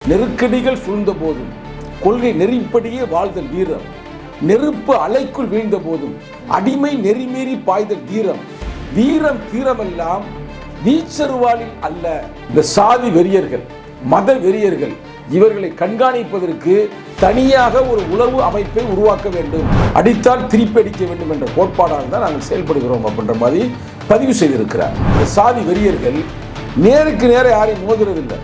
நெருக்கடிகள் சூழ்ந்த போதும் கொள்கை நெறிப்படியே வாழ்தல் வீரம், நெருப்பு அலைக்குள் வீழ்ந்த போதும் அடிமை நெறிமீறி பாய்தல் தீரம், வீரம் தீரமெல்லாம் வீச்சருவாளில் அல்ல. இந்த சாதி வெறியர்கள், மத வெறியர்கள் இவர்களை கண்காணிப்பதற்கு தனியாக ஒரு உளவு அமைப்பை உருவாக்க வேண்டும், அடித்தால் திருப்பி அடிக்க வேண்டும் என்ற கோட்பாடால் தான் நாங்கள் செயல்படுகிறோம் அப்படின்ற மாதிரி பதிவு செய்திருக்கிறார். இந்த சாதி வெறியர்கள் நேருக்கு நேர யாரையும் மோதுறதில்லை,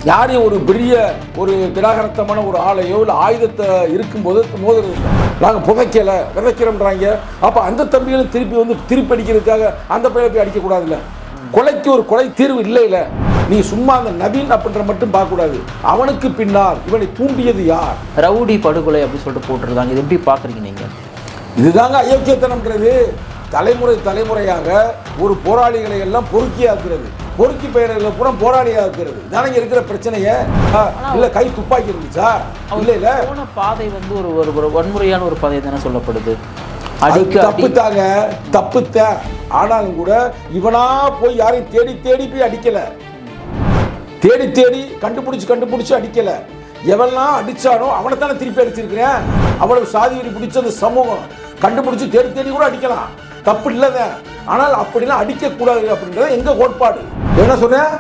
யாரையும் ஒரு பெரிய ஒரு திராகரத்தமான ஒரு ஆலையோ இல்லை ஆயுதத்தை இருக்கும்போது மோதுறதில்லை. நாங்கள் புதைக்கலை விதைக்கிறோம்ன்றாங்க. அப்போ அந்த தம்பிகளும் திருப்பி அடிக்கிறதுக்காக அந்த பையனை போய் அடிக்கக்கூடாதுல்ல. கொலைக்கு ஒரு கொலை தீர்வு இல்லை. நீ சும்மா அந்த நவீன் அப்படின்ற மட்டும் பார்க்கக்கூடாது, அவனுக்கு பின்னால் இவனை தூண்டியது யார்? ரவுடி படுகொலை அப்படின்னு சொல்லிட்டு போட்டுருந்தாங்க. இது எப்படி பார்க்குறீங்க நீங்கள்? இதுதாங்க அயோக்கியத்தனம்ன்றது. தலைமுறையாக ஒரு போராளிகளை எல்லாம் பொறுக்கியாக்குறது, பொறுக்கி பெயர்களை பூரா போராளியாக்குறது தானே இருக்கிற பிரச்சனையே. இல்ல கை துப்பாக்கி இருந்துச்சா? இல்ல போன பாதை வந்து ஒரு வன்முறையான ஒரு பாதை தானே சொல்லப்படுது. தப்புத்தாங்க, தப்புத்தான். ஆனாலும் கூட இவனா போய் யாரையும் தேடி போய் அடிக்கல, தேடி கண்டுபிடிச்சு அடிக்கல. எவெல்லாம் அடிச்சானோ அவனை தானே திருப்பி அடிச்சிருக்கிறேன். அவ்வளவு சாதி வெறி பிடிச்ச அந்த சமூகம் கண்டுபிடிச்சு தேடி கூட அடிக்கலாம், தப்பு இல்லதான். ஆனால் அப்படிலாம் அடிக்க கூடாது அப்படின்றத எங்க கோட்பாடு. என்ன சொன்னேன்?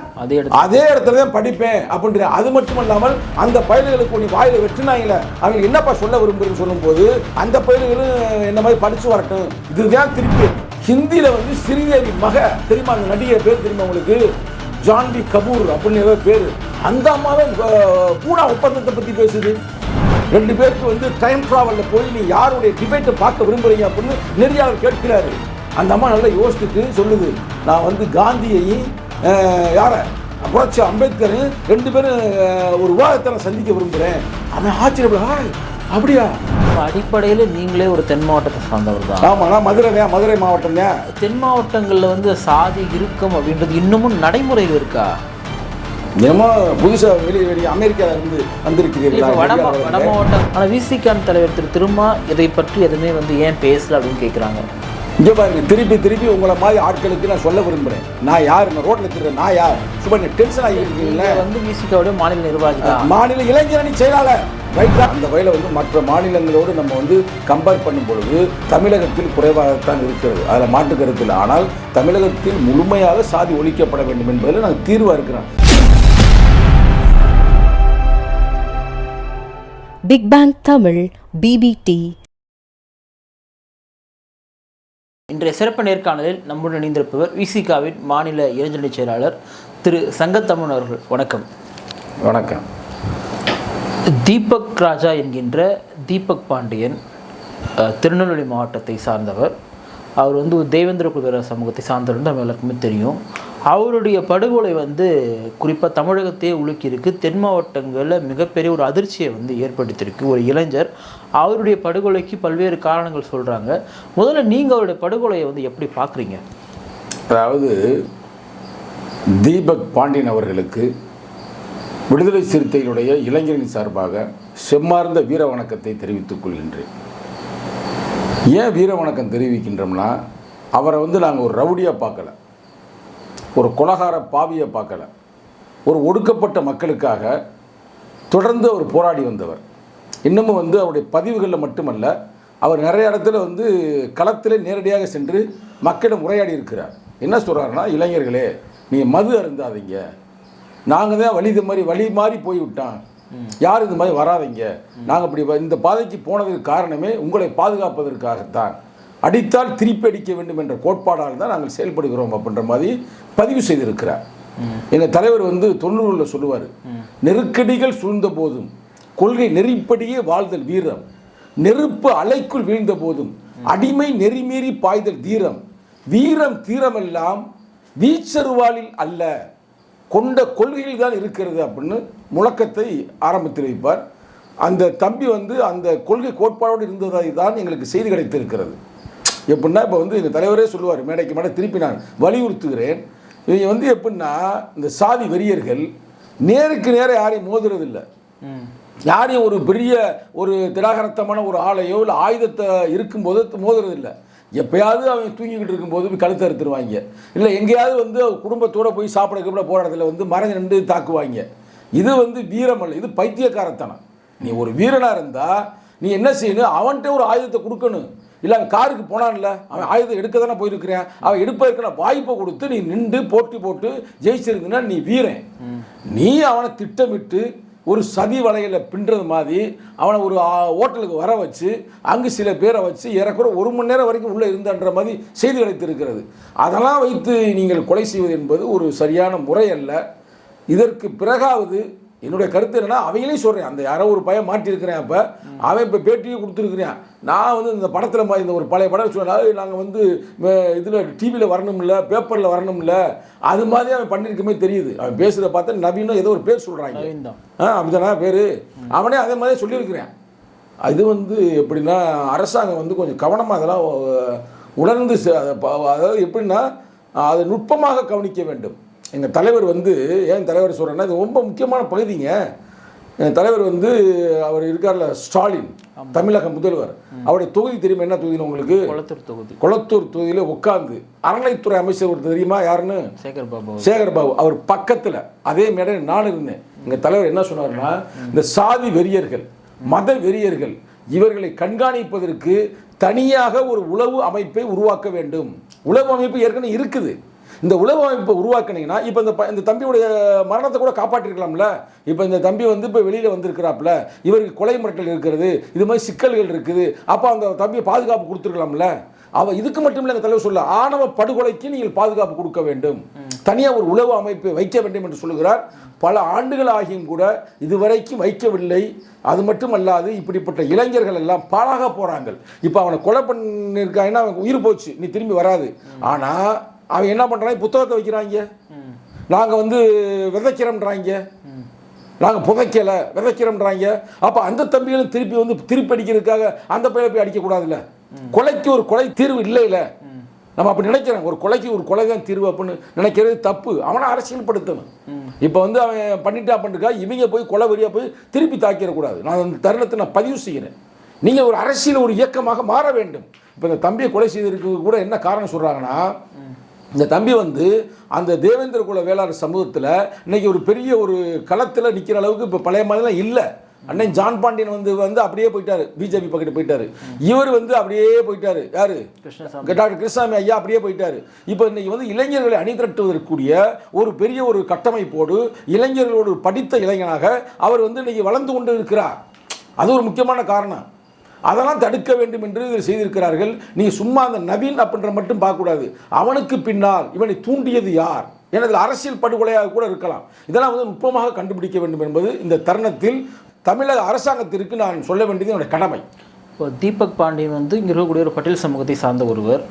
அதே இடத்துல தான் படிப்பேன் அப்படின்ற. அது மட்டும் இல்லாமல் அந்த பயல்களுக்கு நீ வாயில வெற்றினாங்களே, அவங்க என்னப்பா சொல்ல விரும்புறேன்னு சொல்லும் போது அந்த பயல்களும் என்ன மாதிரி படிச்சு வரட்டும். இதுதான் திருப்பி. ஹிந்தியில வந்து ஸ்ரீதேவி மக தெரியுமா? அந்த நடிகை பேர் தெரியுமா உங்களுக்கு? ஜான்வி கபூர் அப்படின்னு பேரு. அந்த அம்மாவே பூனா ஒப்பந்தத்தை பத்தி பேசுது. 2 பேருக்கு வந்து டைம் டிராவல்ல போய் நீ யாருடைய டிபேட்டை பார்க்க விரும்புறீங்க அப்படின்னு நெறியாளர் கேட்கிறாரு. அந்த அம்மா நல்லா யோசிச்சுட்டு சொல்லுது, நான் வந்து காந்தியையும் யார புரட்சி அம்பேத்கரையும் 2 பேரும் ஒரு விவாதத்தை சந்திக்க விரும்புகிறேன். அவன் ஆச்சரியப்பட, அப்படியா? அடிப்படையில் நீங்களே ஒரு தென் மாவட்டத்தை சார்ந்தவர் தான். ஆமாம், நான் மதுரை மாவட்டம் தான். தென் மாவட்டங்களில் வந்து சாதி இறுக்கம் அப்படின்றது இன்னமும் நடைமுறையில் இருக்கா? தினமும் புதுசாக வெளியே அமெரிக்காவில் இருந்து வந்திருக்கிறீர்கள் வட மாவட்டம். ஆனால் விசிகான் தலைவர் திருமா இதை பற்றி எதுவுமே வந்து ஏன் பேசல அப்படின்னு கேட்குறாங்க. இங்கே பாருங்க, திருப்பி உங்களை மாதிரி ஆட்களுக்கு நான் சொல்ல விரும்புகிறேன். நான் யார்? நான் ரோட்டில் இருக்கிறேன். நான் யார்? சும்மா டென்ஷன் ஆகிருக்கீங்களா? வந்து விசிகாவுடைய மாநில நிர்வாகி, மாநில இளைஞரணி செயலாளர். ரைட்டா? அந்த வகையில் வந்து மற்ற மாநிலங்களோடு நம்ம வந்து கம்பேர் பண்ணும் பொழுது தமிழகத்தில் குறைவாகத்தான் இருக்கிறது, அதில் மாற்று கருத்து இல்லை. ஆனால் தமிழகத்தில் முழுமையாக சாதி ஒழிக்கப்பட வேண்டும் என்பதில் நாங்கள் தீர்வாக இருக்கிறோம். Big Bang Tamil BBT. இன்றைய சிறப்பு நேர்காணலில் நம்முடன் இணைந்திருப்பவர் விசிகாவின் மாநில இளைஞரணி செயலாளர் திரு சங்கத்தமிழன் அவர்கள். வணக்கம். வணக்கம். தீபக் ராஜா என்கின்ற தீபக் பாண்டியன் திருநெல்வேலி மாவட்டத்தை சார்ந்தவர். அவர் வந்து தேவேந்திர குலவேர சமூகத்தை சார்ந்தவர், நம்ம எல்லாருக்குமே தெரியும். அவருடைய படுகொலை வந்து குறிப்பாக தமிழகத்தையே உலுக்கியிருக்கு. தென் மாவட்டங்களில் மிகப்பெரிய ஒரு அதிர்ச்சியை வந்து ஏற்படுத்தியிருக்கு. ஒரு இளைஞர், அவருடைய படுகொலைக்கு பல்வேறு காரணங்கள் சொல்கிறாங்க. முதல்ல நீங்கள் அவருடைய படுகொலையை வந்து எப்படி பார்க்குறீங்க? அதாவது தீபக் பாண்டியன் அவர்களுக்கு விடுதலை சிறுத்தைகளுடைய இளைஞரின் சார்பாக செம்மார்ந்த வீர வணக்கத்தை தெரிவித்துக் கொள்கின்றேன். ஏன் வீர வணக்கம் தெரிவிக்கின்றோம்னா, அவரை வந்து நாங்கள் ஒரு ரவுடியாக பார்க்கல, ஒரு கொலகார பாவியை பார்க்கல. ஒரு ஒடுக்கப்பட்ட மக்களுக்காக தொடர்ந்து அவர் போராடி வந்தவர். இன்னமும் வந்து அவருடைய பதிவுகளில் மட்டுமல்ல, அவர் நிறைய இடத்துல வந்து களத்திலே நேரடியாக சென்று மக்களிடம் உரையாடி இருக்கிறார். என்ன சொல்கிறாருன்னா, இளைஞர்களே நீங்கள் மது அருந்தாதீங்க, நாங்கள் தான் வழி மாறி போய்விட்டான், யாரும் இந்த மாதிரி வராதிங்க, நாங்கள் இப்படி இந்த பாதைக்கு போனதுக்கு காரணமே உங்களை பாதுகாப்பதற்காகத்தான், அடித்தால் திருப்பி அடிக்க வேண்டும் என்ற கோட்பாடால் தான் நாங்கள் செயல்படுகிறோம் அப்படின்ற மாதிரி பதிவு செய்திருக்கிறார். எங்கள் தலைவர் வந்து 90களில் சொல்லுவார், நெருக்கடிகள் சூழ்ந்த போதும் கொள்கை நெறிப்படியே வாழ்தல் வீரம், நெருப்பு அலைக்குள் வீழ்ந்த போதும் அடிமை நெறிமீறி பாய்தல் தீரம், வீரம் தீரமெல்லாம் வீச்சருவாளில் அல்ல, கொண்ட கொள்கையில் தான் இருக்கிறது அப்படின்னு முழக்கத்தை ஆரம்பித்து வைப்பார். அந்த தம்பி வந்து அந்த கொள்கை கோட்பாடோடு இருந்ததை தான் எங்களுக்கு செய்தி கிடைத்திருக்கிறது. எப்படின்னா, இப்போ வந்து எங்கள் தலைவரே சொல்லுவார், மேடைக்கு மேடை திருப்பி நான் வலியுறுத்துகிறேன், இவங்க வந்து எப்படின்னா இந்த சாதி வெறியர்கள் நேருக்கு நேர யாரையும் மோதுறதில்லை, யாரையும் ஒரு பெரிய ஒரு திராகரத்தமான ஒரு ஆலையோ இல்லை ஆயுதத்தை இருக்கும்போது மோதுறதில்லை. எப்பயாவது அவங்க தூங்கிக்கிட்டு இருக்கும்போது கழுத்தை அறுத்துருவாங்க, இல்லை எங்கேயாவது வந்து குடும்பத்தோடு போய் சாப்பிட போகிற இடத்துல வந்து மறைஞ்சு நின்று தாக்குவாங்க. இது வந்து வீரம் அல்ல, இது பைத்தியக்காரத்தனம். நீ ஒரு வீரனாக இருந்தால் நீ என்ன செய்யணும், அவன்கிட்ட ஒரு ஆயுதத்தை கொடுக்கணும். இல்லை அவன் காருக்கு போனான்ல, அவன் ஆயுதம் எடுக்க தானே போயிருக்கிறேன், அவன் எடுப்பதற்கான வாய்ப்பை கொடுத்து நீ நின்று போட்டி போட்டு ஜெயிச்சிருந்தீங்கன்னா நீ வீரன். நீ அவனை திட்டமிட்டு ஒரு சதி வலையில் பின்றது மாதிரி அவனை ஒரு ஹோட்டலுக்கு வர வச்சு அங்கு சில பேரை வச்சு ஏறக்குற 1 மணி நேரம் வரைக்கும் உள்ளே இருந்தான்ற மாதிரி செய்தி கிடைத்திருக்கிறது. அதெல்லாம் வைத்து நீங்கள் கொலை செய்வது என்பது ஒரு சரியான முறை அல்ல. இதற்கு பிறகாவது என்னுடைய கருத்து என்னன்னா, அவங்களையும் சொல்கிறேன், அந்த யாரோ ஒரு பையன் மாட்டியிருக்கிறேன், அப்போ அவன் இப்போ பேட்டியும் கொடுத்துருக்குறேன். நான் வந்து இந்த படத்தில் இந்த ஒரு பழைய படம் சொன்னால் நாங்கள் வந்து இதில் டிவியில் வரணும்ல, பேப்பரில் வரணும்ல, அது மாதிரி அவன் பண்ணியிருக்கமே தெரியுது. அவன் பேசுகிறத பார்த்தா நவீனம் ஏதோ ஒரு பேர் சொல்கிறாங்க, அப்படிதானா பேர், அவனே அதே மாதிரி சொல்லியிருக்கிறேன். அது வந்து எப்படின்னா அரசாங்கம் வந்து கொஞ்சம் கவனமாக அதெல்லாம் உணர்ந்து, அதாவது எப்படின்னா அதை நுட்பமாக கவனிக்க வேண்டும். எங்கள் தலைவர் வந்து, ஏன் தலைவர் சொல்கிறேன்னா இது ரொம்ப முக்கியமான பகுதிங்க. என் தலைவர் வந்து அவர் இருக்கார்ல ஸ்டாலின், தமிழக முதல்வர், அவருடைய தொகுதி தெரியுமா, என்ன தொகுதின்னு உங்களுக்கு? கொளத்தூர் தொகுதியில் உட்கார்ந்து அறநிலைத்துறை அமைச்சர் ஒரு தெரியுமா யாருன்னு? சேகர் பாபு. அவர் பக்கத்தில் அதே மேடையில் நான் இருந்தேன். எங்கள் தலைவர் என்ன சொன்னார்னா, இந்த சாதி வெறியர்கள், மத வெறியர்கள், இவர்களை கண்காணிப்பதற்கு தனியாக ஒரு உளவு அமைப்பை உருவாக்க வேண்டும். உளவு அமைப்பு ஏற்கனவே இருக்குது. இந்த உளவு அமைப்பை உருவாக்குனீங்கன்னா இப்போ இந்த தம்பியுடைய மரணத்தை கூட காப்பாற்றிருக்கலாம்ல. இப்போ இந்த தம்பி வந்து இப்போ வெளியில் வந்திருக்கிறாப்புல, இவருக்கு கொலை மிரட்டல் இருக்கிறது, இது மாதிரி சிக்கல்கள் இருக்குது, அப்போ அந்த தம்பியை பாதுகாப்பு கொடுத்துருக்கலாம்ல. அவள் இதுக்கு மட்டும் இல்லை, எங்கள் தலைவர் சொல்ல ஆணவ படுகொலைக்கு நீங்கள் பாதுகாப்பு கொடுக்க வேண்டும், தனியாக ஒரு உளவு அமைப்பை வைக்க வேண்டும் என்று சொல்லுகிறார். பல ஆண்டுகள் ஆகியும் கூட இதுவரைக்கும் வைக்கவில்லை. அது மட்டும் அல்லாது இப்படிப்பட்ட இளைஞர்கள் எல்லாம் பாழாக போகிறாங்க. இப்போ அவனை கொலை பண்ணியிருக்காங்கன்னா அவன் உயிர் போச்சு, நீ திரும்பி வராது. ஆனால் அவன் என்ன பண்ணுறாங்க, புத்தகத்தை வைக்கிறாங்க, நாங்கள் வந்து விதைக்கிறோம்ன்றாங்க, நாங்கள் புதைக்கலை விதைக்கிறோம்ன்றாங்க. அப்போ அந்த தம்பிகளும் திருப்பி வந்து திருப்பி அடிக்கிறதுக்காக அந்த பையனை போய் அடிக்கக்கூடாதுல்ல. கொலைக்கு ஒரு கொலை தீர்வு இல்லைல்ல. நம்ம அப்படி நினைக்கிறோம், ஒரு கொலைக்கு ஒரு கொலை தான் தீர்வு அப்படின்னு நினைக்கிறது தப்பு. அவனை அரசியல்படுத்தணும். இப்போ வந்து அவன் பண்ணிட்டா பண்ணிருக்கா, இவங்க போய் கொலை வரியா போய் திருப்பி தாக்கிடக்கூடாது. நான் அந்த தருணத்தை நான் பதிவு செய்கிறேன். நீங்கள் ஒரு அரசியல் ஒரு இயக்கமாக மாற வேண்டும். இப்போ இந்த தம்பியை கொலை செய்திருக்கு கூட என்ன காரணம் சொல்கிறாங்கன்னா, இந்த தம்பி வந்து அந்த தேவேந்திர குல வேளாளர் சமூகத்தில் இன்னைக்கு ஒரு பெரிய ஒரு களத்தில் நிற்கிற அளவுக்கு இப்போ பழைய மாதிரிலாம் இல்லை. அண்ணன் ஜான் பாண்டியன் வந்து அப்படியே போயிட்டாரு, பிஜேபி பக்கத்து போயிட்டாரு. இவர் வந்து அப்படியே போயிட்டாரு, யாரு, டாக்டர் கிருஷ்ணசாமி ஐயா அப்படியே போயிட்டாரு. இப்போ இன்னைக்கு வந்து இளைஞர்களை அணிதிரட்டுவதற்குரிய ஒரு பெரிய ஒரு கட்டமைப்போடு இளைஞர்களோடு படித்த இளைஞனாக அவர் வந்து இன்னைக்கு வளர்ந்து கொண்டு இருக்கிறார். அது ஒரு முக்கியமான காரணம். அதெல்லாம் தடுக்க வேண்டும் என்று இதில் செய்திருக்கிறார்கள். நீ சும்மா அந்த நவீன் அப்படின்ற மட்டும் பார்க்கக்கூடாது, அவனுக்கு பின்னால் இவனை தூண்டியது யார், எனது அரசியல் படுகொலையாக கூட இருக்கலாம். இதெல்லாம் வந்து நுட்பமாக கண்டுபிடிக்க வேண்டும் என்பது இந்த தருணத்தில் தமிழக அரசாங்கத்திற்கு நான் சொல்ல வேண்டியது என்னுடைய கடமை. இப்போ தீபக் பாண்டியன் வந்து இங்கே இருக்கக்கூடிய ஒரு பட்டியல் சமூகத்தை சார்ந்த ஒருவர்.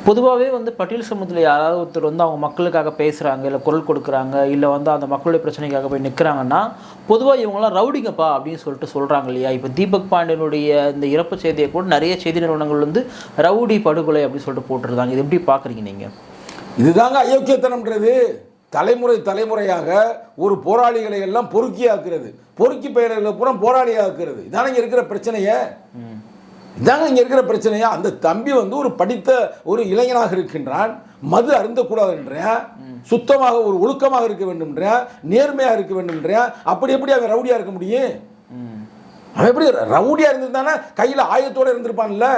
பொதுவாகவே வந்து பட்டியல் சமூகத்தில் யாராவது ஒருத்தர் வந்து அவங்க மக்களுக்காக பேசுகிறாங்க, இல்லை குரல் கொடுக்குறாங்க, இல்லை வந்து அந்த மக்களுடைய பிரச்சனைக்காக போய் நிற்கிறாங்கன்னா பொதுவாக இவங்களாம் ரவுடிங்கப்பா அப்படின்னு சொல்கிறாங்க இல்லையா. இப்போ தீபக் பாண்டியனுடைய இந்த இறப்பு செய்தியை கூட நிறைய செய்தி நிறுவனங்கள் வந்து ரவுடி படுகொலை அப்படின்னு சொல்லிட்டு போட்டிருந்தாங்க. இது எப்படி பார்க்குறீங்க நீங்கள்? இதுதாங்க அயோக்கியத்தனம்ன்றது. தலைமுறையாக ஒரு போராளிகளை எல்லாம் பொறுக்கியாக்குறது, பொறுக்கி பெயர்களை பூரா போராளியாக்குறது. இதான இங்கே இருக்கிற பிரச்சனையே, இதாங்க இங்கே இருக்கிற பிரச்சனையா. அந்த தம்பி வந்து ஒரு படித்த ஒரு இளைஞனாக இருக்கின்றான், மது அருந்தக்கூடாது என்றேன், சுத்தமாக ஒரு ஒழுக்கமாக இருக்க வேண்டும், நேர்மையாக இருக்க வேண்டும். அப்படி எப்படி அவன் ரவுடியாக இருக்க முடியும்? அவன் எப்படி ரவுடியாக இருந்திருந்தானே கையில் ஆயத்தோடு இருந்திருப்பான்ல.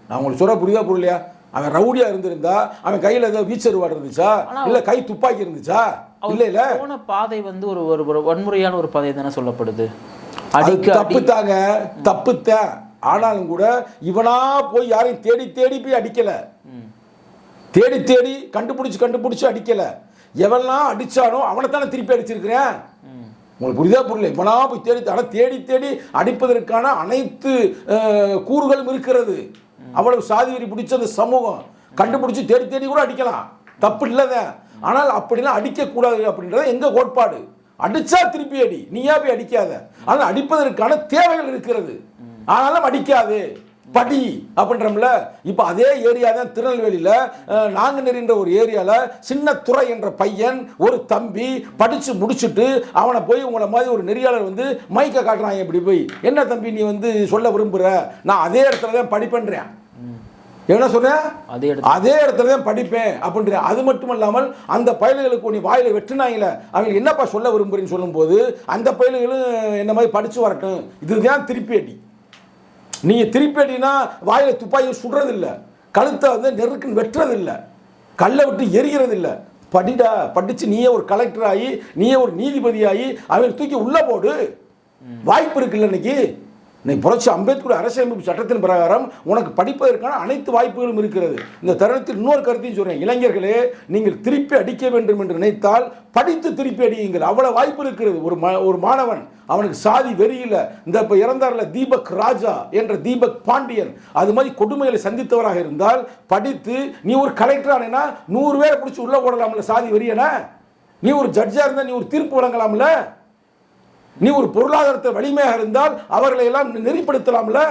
நான் உங்களுக்கு சொல்ல புரியுதா புரியலையா? அவன் ரவுடியாக இருந்திருந்தா அவன் கையில் ஏதோ வீச்சருவாடு இருந்துச்சா, இல்லை கை துப்பாக்கி இருந்துச்சா? இல்லை இல்லை, போன பாதை வந்து ஒரு வன்முறையான ஒரு பாதை தானே சொல்லப்படுது. தப்புத்தாங்க, தப்புத்தான். ஆனாலும் கூட இவனா போய் யாரையும் தேடி தேடி போய் அடிக்கல, தேடி தேடி கண்டுபிடிச்சு அடிக்கல. எவெல்லாம் அடிச்சானோ அவனை தானே திருப்பி அடிச்சிருக்கிறேன். உங்களுக்கு புரியுதா புரியல? இவனா போய் தேடி, ஆனால் தேடி தேடி அடிப்பதற்கான அனைத்து கூறுகளும் இருக்கிறது. அவ்வளவு சாதி வெறி பிடிச்ச அந்த சமூகம் கண்டுபிடிச்சு தேடி தேடி கூட அடிக்கலாம், தப்பு இல்லைதான். ஆனால் அப்படிலாம் அடிக்கக்கூடாது அப்படின்றது எங்க கோட்பாடு. அடிச்சா திருப்பி அடி, நீயா போய் அடிக்காத. ஆனால் அடிப்பதற்கான தேவைகள் இருக்கிறது, ஆனாலும் அடிக்காது, படி அப்படின்றோம்ல. இப்போ அதே ஏரியா தான் திருநெல்வேலியில் நாங்குநேரின்ற ஒரு ஏரியாவில் சின்னத்துறை என்ற பையன், ஒரு தம்பி படித்து முடிச்சுட்டு அவனை போய் உங்களை மாதிரி ஒரு நெறியாளர் வந்து மைக்கை காட்டுறாங்க. இப்படி போய் என்ன தம்பி நீ வந்து சொல்ல விரும்புகிற, நான் அதே இடத்துல தான் படிப்பேன்றேன். என்ன சொன்னேன்? அதே அதே இடத்துல தான் படிப்பேன் அப்படின்ற. அது மட்டும் இல்லாமல் அந்த பயல்களுக்கு நீ வாயில வெட்டினாங்களே அவங்க என்னப்பா சொல்ல விரும்புறீன்னு சொல்லும்போது அந்த பயல்களும் என்ன மாதிரி படிச்சு வரட்டும். இதுதான் திருப்பி அடி. நீங்க திருப்பி அடினா வாயில துப்பாக்கி சுடுறதில்லை, கழுத்தை வந்து நெருக்குன்னு வெட்டுறதில்லை, கல்லை விட்டு எரிகிறதில்லை. படிடா, படிச்சு நீயே ஒரு கலெக்டர் ஆகி நீயே ஒரு நீதிபதி ஆகி அவங்களை தூக்கி உள்ள போடு. வாய்ப்பு இருக்குல்ல. இன்னைக்கு புரட்சி அம்பேத்கர் அரசியலமைப்பு சட்டத்தின் பிரகாரம் உனக்கு படிப்பதற்கான அனைத்து வாய்ப்புகளும் இருக்கிறது. இந்த தருணத்தில் இன்னொரு கருத்தையும் சொல்றேன். இளைஞர்களே, நீங்கள் திருப்பி அடிக்க வேண்டும் என்று நினைத்தால் படித்து திருப்பி அடியுங்கள். அவ்வளவு வாய்ப்பு இருக்கிறது. ஒரு மாணவன் அவனுக்கு சாதி வெறியில இந்த இப்ப இறந்தார்ல தீபக் ராஜா என்ற தீபக் பாண்டியன் அது மாதிரி கொடுமைகளை சந்தித்தவராக இருந்தால் படித்து நீ ஒரு கலெக்டர் ஆனேன்னா 100 பேரை பிடிச்சி உள்ள போடலாம்ல சாதி வெறியனா. நீ ஒரு ஜட்ஜா இருந்தா நீ ஒரு தீர்ப்பு வழங்கலாம்ல. நீ ஒரு பொருளாதாரத்தை வலிமையாக இருந்தால் அவர்களை எல்லாம் நெறிப்படுத்தலாம்ல.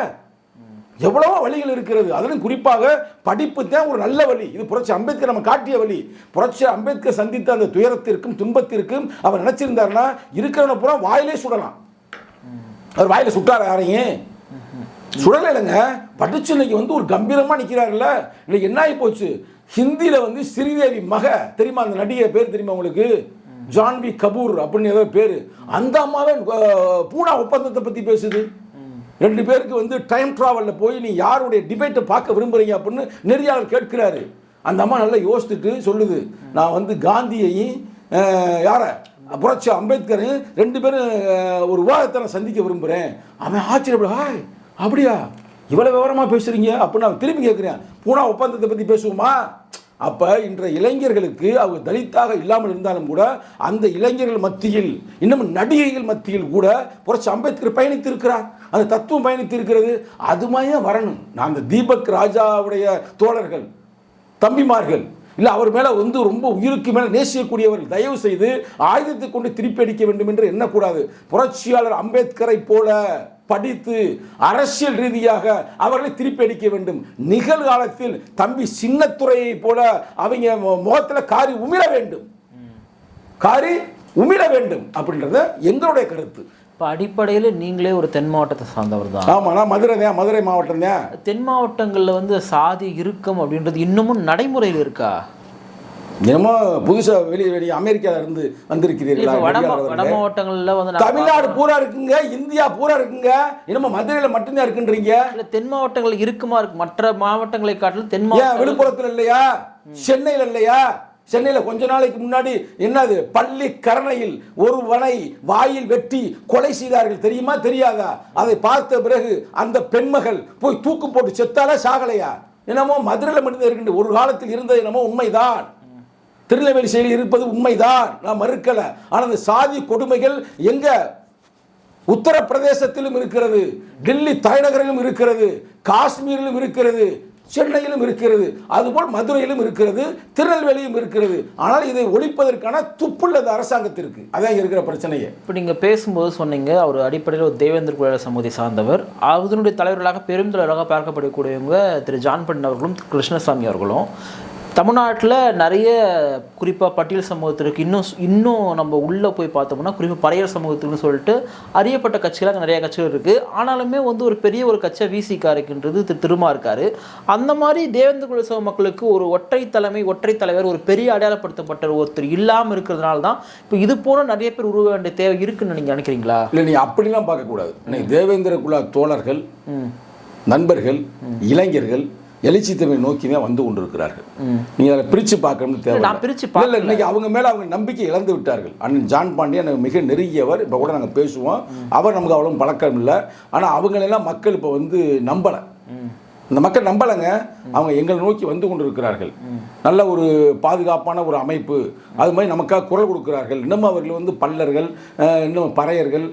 எவ்வளவோ வழிகள் இருக்கிறது. அதிலும் குறிப்பாக படிப்பு தான் ஒரு நல்ல வழி. இது புரட்சி அம்பேத்கர் நம்ம காட்டிய வழி. புரட்சி அம்பேத்கர் சந்தித்த அந்த துயரத்திற்கும் துன்பத்திற்கும் அவர் நினைச்சிருந்தாருன்னா இருக்கிறவனை பூரா வாயிலே சுடலாம். அவர் வாயில சுட்டார் யாரையும் சுடலை இல்லைங்க. படிச்சு இன்னைக்கு வந்து ஒரு கம்பீரமா நிற்கிறாருல்ல. இன்னைக்கு என்ன ஆகி போச்சு, ஹிந்தியில வந்து ஸ்ரீதேவி மக தெரியுமா, அந்த நடிகை பேர் தெரியுமா உங்களுக்கு, ஜான்வி கபூர் அப்படின்னு ஏதோ பேரு. அந்த அம்மாவே பூனா ஒப்பந்தத்தை பத்தி பேசுது. 2 பேருக்கு வந்து டைம் டிராவல்ல போய் நீ யாருடைய டிபேட்டை பார்க்க விரும்புறீங்க அப்படின்னு நெறியாளர் கேட்கிறாரு. அந்த அம்மா நல்லா யோசிச்சுட்டு சொல்லுது, நான் வந்து காந்தியையும் யார புரட்சி அம்பேத்கரையும் 2 பேரும் ஒரு விவாதத்தை நான் சந்திக்க விரும்புகிறேன். அவன் ஆச்சரியப்பட, அப்படியா இவ்வளவு விவரமா பேசுறீங்க அப்படின்னு நான் திரும்பி கேட்குறேன். பூனா ஒப்பந்தத்தை பற்றி பேசுவோமா? அப்போ இன்றைய இளைஞர்களுக்கு அவங்க தலித்தாக இல்லாமல் இருந்தாலும் கூட அந்த இளைஞர்கள் மத்தியில் இன்னும் நடிகைகள் மத்தியில் கூட புரட்சி அம்பேத்கர் பயணித்து இருக்கிறார். அந்த தத்துவம் பயணித்து இருக்கிறது. அது மாதிரியே வரணும். நான் அந்த தீபக் ராஜாவுடைய தோழர்கள் தம்பிமார்கள் இல்லை, அவர் மேலே வந்து ரொம்ப உயிருக்கு மேலே நேசிக்கக்கூடியவர்கள் தயவு செய்து ஆயுதத்தை கொண்டு திருப்பி அடிக்க வேண்டும் என்று எண்ணக்கூடாது. புரட்சியாளர் அம்பேத்கரை போல படித்து அரசியல் ரீதியாக அவர்களை திருப்பி அடிக்க வேண்டும். நிகழ்காலத்தில் தம்பி சின்னத்துரையை போல அவங்க முகத்தில் காரி உமிழ வேண்டும், காரி உமிழ வேண்டும் அப்படின்றது எங்களுடைய கருத்து. இப்போ அடிப்படையில் நீங்களே ஒரு தென் மாவட்டத்தை சார்ந்தவர் தான். ஆமாம், நான் மதுரை மாவட்டம் தான். தென் மாவட்டங்களில் வந்து சாதி இறுக்கம் அப்படின்றது இன்னமும் நடைமுறையில் இருக்கா? என்னமோ புதுசாக வெளியே அமெரிக்காவில் இருந்து வந்திருக்கிறீர்களா? வட மாவட்டங்களில் வந்து தமிழ்நாடு பூரா இருக்குங்க, இந்தியா பூரா இருக்குங்க. என்னமோ மதுரையில் மட்டும்தான் இருக்குன்றீங்க. இல்லை, தென் மாவட்டங்கள் இருக்குமா இருக்கு? மற்ற மாவட்டங்களை காட்டிலும் தென் மாவட்டம். விழுப்புரத்தில் இல்லையா? சென்னையில் இல்லையா? சென்னையில் கொஞ்ச நாளைக்கு முன்னாடி என்னது பள்ளிக்கரணையில் ஒருவனை வாயில் வெட்டி கொலை செய்தார்கள் தெரியுமா தெரியாதா? அதை பார்த்த பிறகு அந்த பெண்மகள் போய் தூக்கு போட்டு செத்தால சாகலையா? என்னமோ மதுரையில் மட்டும்தான் இருக்கின்ற ஒரு காலத்தில் இருந்தது என்னமோ உண்மைதான். திருநெல்வேலி செயலில் இருப்பது உண்மைதான், நான் மறுக்கல. ஆனால் அந்த சாதி கொடுமைகள் எங்க உத்தரப்பிரதேசத்திலும் இருக்கிறது, டெல்லி தலைநகரிலும் இருக்கிறது, காஷ்மீரிலும் இருக்கிறது, சென்னையிலும் இருக்கிறது, அதுபோல் மதுரையிலும் இருக்கிறது, திருநெல்வேலியும் இருக்கிறது. ஆனால் இதை ஒழிப்பதற்கான துப்புள்ளது அரசாங்கத்திற்கு. அதான் இருக்கிற பிரச்சனையே. இப்போ நீங்கள் பேசும்போது சொன்னீங்க அவர் அடிப்படையில் ஒரு தேவேந்திர குல சமூகத்தை சார்ந்தவர். அதனுடைய தலைவர்களாக பெரும் தலைவராக பார்க்கப்படக்கூடியவங்க திரு ஜான் பாண்டியன் அவர்களும் கிருஷ்ணசாமி அவர்களும். தமிழ்நாட்டில் நிறைய குறிப்பாக பட்டியல் சமூகத்திற்கு இன்னும் நம்ம உள்ளே போய் பார்த்தோம்னா குறிப்பாக பறையர் சமூகத்துக்குன்னு சொல்லிட்டு அறியப்பட்ட கட்சிகளாக நிறைய கட்சிகள் இருக்குது. ஆனாலுமே வந்து ஒரு பெரிய ஒரு கட்சியாக விசிகா இருக்குன்றது திருமா இருக்காரு. அந்த மாதிரி தேவேந்திர குல சமூக மக்களுக்கு ஒரு ஒற்றை தலைவர் ஒரு பெரிய அடையாளப்படுத்தப்பட்ட ஒருத்தர் இல்லாமல் இருக்கிறதுனால தான் இப்போ இது போல நிறைய பேர் உருவ வேண்டிய தேவை இருக்குன்னு நீங்கள் நினைக்கிறீங்களா? இல்லை, நீங்கள் அப்படிலாம் பார்க்கக்கூடாது. இன்னைக்கு தேவேந்திர குல தோழர்கள், நண்பர்கள், இளைஞர்கள் எழுச்சி தமிழ் நோக்கி தான் வந்து கொண்டிருக்கிறார்கள். நீங்க அதை பிரித்து பார்க்கணும்னு தேவை. இல்லை, இன்னைக்கு அவங்க மேலே அவங்க நம்பிக்கை இழந்து விட்டார்கள். அண்ணன் ஜான் பாண்டியன் மிக நெருங்கியவர். இப்போ கூட நாங்கள் பேசுவோம். அவர் நமக்கு அவ்வளோ பழக்கம் இல்லை. ஆனால் அவங்களெல்லாம் மக்கள் இப்போ வந்து நம்பலை. இந்த மக்கள் நம்பலைங்க. அவங்க எங்களை நோக்கி வந்து கொண்டு இருக்கிறார்கள். நல்ல ஒரு பாதுகாப்பான ஒரு அமைப்பு, அது மாதிரி நமக்காக குரல் கொடுக்கிறார்கள். இன்னும் அவர்கள் வந்து பல்லர்கள், இன்னும் பறையர்கள்,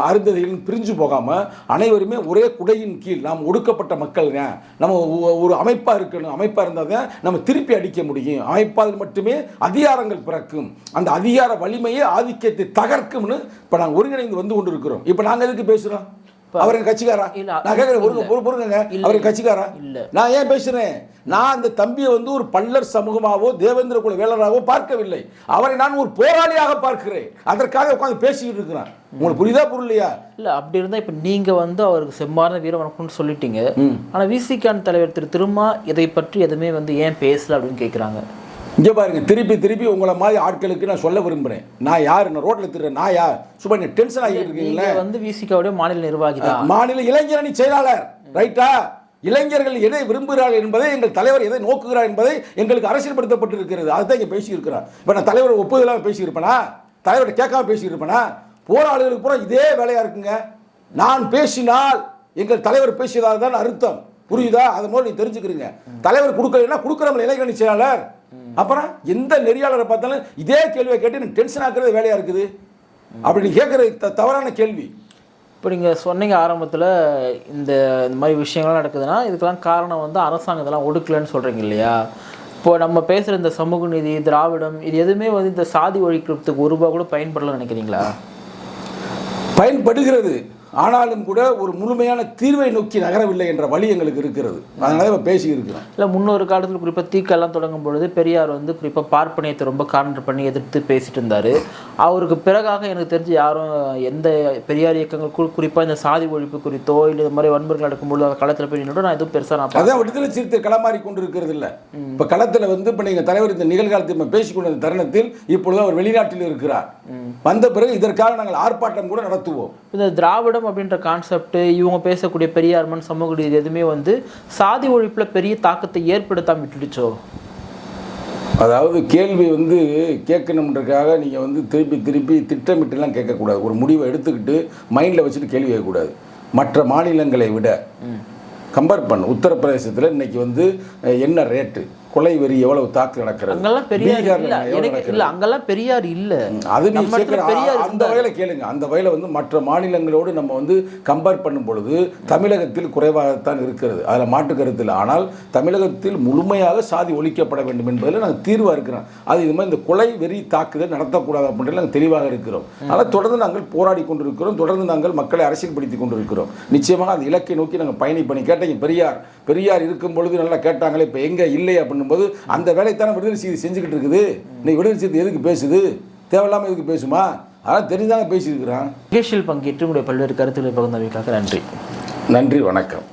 அருந்ததிகள் பிரிஞ்சு போகாமல் அனைவருமே ஒரே குடையின் கீழ் நாம் ஒடுக்கப்பட்ட மக்கள் தான். நம்ம ஒரு அமைப்பாக இருக்கணும். அமைப்பாக இருந்தால் தான் நம்ம திருப்பி அடிக்க முடியும். அமைப்பால் மட்டுமே அதிகாரங்கள் பிறக்கும். அந்த அதிகார வலிமையை ஆதிக்கத்தை தகர்க்கும்னு இப்போ நாங்கள் ஒருங்கிணைந்து வந்து கொண்டு இருக்கிறோம். இப்போ நாங்கள் எதுக்கு பேசுகிறோம்? அவர் என் கட்சிக்காரா? இல்ல, நான் கேட்குறேன், பொறுங்க, அவர் என் கட்சிக்காரா? நான் ஏன் பேசுறேன்? நான் அந்த தம்பியை வந்து ஒரு பல்லர் சமூகமாவோ தேவேந்திர குல வேளராகவோ பார்க்கவில்லை. அவரை நான் ஒரு போராளியாக பார்க்கிறேன். அதற்காக உட்காந்து பேசிக்கிட்டு இருக்கிறேன். உங்களுக்கு புரியுதா புரியலையா? இல்ல அப்படி இருந்தா இப்ப நீங்க வந்து அவருக்கு செம்மார்ந்த வீர வணக்கம்னு சொல்லிட்டீங்க. ஆனா விசிகான் தலைவர் திருமா இதை பற்றி எதுவுமே வந்து ஏன் பேசல அப்படின்னு கேட்குறாங்க. இங்கே பாருங்க, திருப்பி உங்களை மாதிரி ஆட்களுக்கு நான் சொல்ல விரும்புகிறேன். நான் யார்? நான் ரோட்டில் திருறேன் நான் யார்? சும்மா நீ டென்ஷன் ஆகிட்டு இருக்கீங்களே. வந்து விசிகாவுடைய மாநில நிர்வாகி தான், மாநில இளைஞரணி செயலாளர், ரைட்டா? இளைஞர்கள் எதை விரும்புகிறார்கள் என்பதை, எங்கள் தலைவர் எதை நோக்குகிறார் என்பதை எங்களுக்கு அரசியல்படுத்தப்பட்டிருக்கிறது. அதுதான் இங்கே பேசியிருக்கிறார். இப்போ நான் தலைவர் ஒப்புதலாக பேசியிருப்பேனா? தலைவரை கேட்காம பேசியிருப்பேனா? போராளிகளுக்கு பூரா இதே வேலையாக இருக்குங்க. நான் பேசினால் எங்கள் தலைவர் பேசியதாக தான் அர்த்தம். புரியுதா? அது போல நீ தெரிஞ்சுக்கிறீங்க. தலைவர் கொடுக்கலன்னா கொடுக்குறவங்க இளைஞரணி செயலாளர். அப்புறம் எந்த நெறியாளரை பார்த்தாலும் இதே கேள்வியை கேட்டு எனக்கு டென்ஷன் ஆக்குறது வேலையா இருக்குது. அப்படி நீ கேட்குறது தவறான கேள்வி. இப்போ நீங்கள் சொன்னீங்க ஆரம்பத்தில் இந்த மாதிரி விஷயங்கள்லாம் நடக்குதுன்னா இதுக்கெல்லாம் காரணம் வந்து அரசாங்கம் இதெல்லாம் ஒடுக்கலைன்னு சொல்கிறீங்க இல்லையா? இப்போ நம்ம பேசுகிற இந்த சமூக நீதி, திராவிடம், இது எதுவுமே வந்து இந்த சாதி ஒழிக்கிறதுக்கு ஒரு ரூபா கூட பயன்படலன்னு நினைக்கிறீங்களா? பயன்படுகிறது. ஆனாலும் கூட ஒரு முழுமையான தீர்வை நோக்கி நகரவில்லை என்ற வழி எங்களுக்கு இருக்கிறது. அதனால இப்போ பேசி இருக்கிறோம். இல்லை, முன்னொரு காலத்தில் குறிப்பாக தீக்கெல்லாம் தொடங்கும் பொழுது பெரியார் வந்து குறிப்பாக பார்ப்பனியத்தை ரொம்ப கான்ட்ரு பண்ணி எதிர்த்து பேசிட்டு இருந்தார். அவருக்கு பிறகாக எனக்கு தெரிஞ்சு யாரும் எந்த பெரியார் இயக்கங்கள் குறிப்பாக இந்த சாதி ஒழிப்பு குறித்தோ இல்லை இந்த மாதிரி வன்முறைகள் நடக்கும்போது அந்த களத்தில் போய் நின்று நான் எதுவும் பெருசாக நான் அதான் விடுதலை சிறுத்தை களமாறி கொண்டு இருக்கிறது இல்லை. இப்போ களத்தில் வந்து இப்போ நீங்கள் தலைவர் இந்த நிகழ்காலத்தில் பேசிக்கொண்ட தருணத்தில் இப்பொழுது அவர் வெளிநாட்டில் இருக்கிறார். வந்த பிறகு இதற்காக நாங்கள் ஆர்ப்பாட்டம் கூட நடத்துவோம். இந்த திராவிடம் அப்படின்ற கான்செப்ட், இவங்க பேசக்கூடிய பெரியார்மன் சமூக நீதி எதுவுமே வந்து சாதி ஒழிப்புல பெரிய தாக்கத்தை ஏற்படுத்தாம விட்டுடுச்சோ? அதாவது கேள்வி வந்து கேட்கணுன்றதுக்காக நீங்கள் வந்து திருப்பி திட்டமிட்டுலாம் கேட்கக்கூடாது. ஒரு முடிவை எடுத்துக்கிட்டு மைண்டில் வச்சுட்டு கேள்வி கேட்கக்கூடாது. மற்ற மாநிலங்களை விட கம்பேர் பண்ண உத்தரப்பிரதேசத்தில் இன்னைக்கு வந்து என்ன ரேட்டு, கொலை வெறி எவ்வளவு தாக்கு நடக்கிறது, அங்கெல்லாம் பெரியார் இல்ல, அங்கெல்லாம் பெரியார் இல்ல. அது நீ அந்த வகையில கேளுங்க. அந்த வகையில வந்து மற்ற மாநிலங்களோடு நம்ம வந்து கம்பேர் பண்ணும் பொழுது தமிழகத்தில் குறைவாகத்தான் இருக்கிறது. அதில் மாற்று கருத்து இல்லை. ஆனால் தமிழகத்தில் முழுமையாக சாதி ஒழிக்கப்பட வேண்டும் என்பதில் நாங்கள் தீர்வாக இருக்கிறோம். அது இது மாதிரி இந்த கொலை வெறி தாக்குதல் நடத்தக்கூடாது அப்படின்றது நாங்கள் தெளிவாக இருக்கிறோம். ஆனால் தொடர்ந்து நாங்கள் போராடி கொண்டிருக்கிறோம். தொடர்ந்து நாங்கள் மக்களை அரசியல்படுத்தி கொண்டிருக்கிறோம். நிச்சயமாக அந்த இலக்கை நோக்கி நாங்கள் பயணி கேட்டீங்க. பெரியார் இருக்கும் பொழுது நல்லா கேட்டாங்களே, இப்போ எங்கே இல்லை அப்படின்னும்போது அந்த வேலைத்தானே விடுதலை செய்தி செஞ்சுக்கிட்டு இருக்குது. நீ விடுதலை செய்தி எதுக்கு பேசுது? தேவையில்லாமல் எதுக்கு பேசுமா? அதெல்லாம் தெரிஞ்சாங்க பேசியிருக்கிறான். நிகழ்ச்சியில் பங்கேற்று உங்களுடைய பல்வேறு கருத்துக்களை பகிர்ந்தமைக்காக நன்றி. நன்றி, வணக்கம்.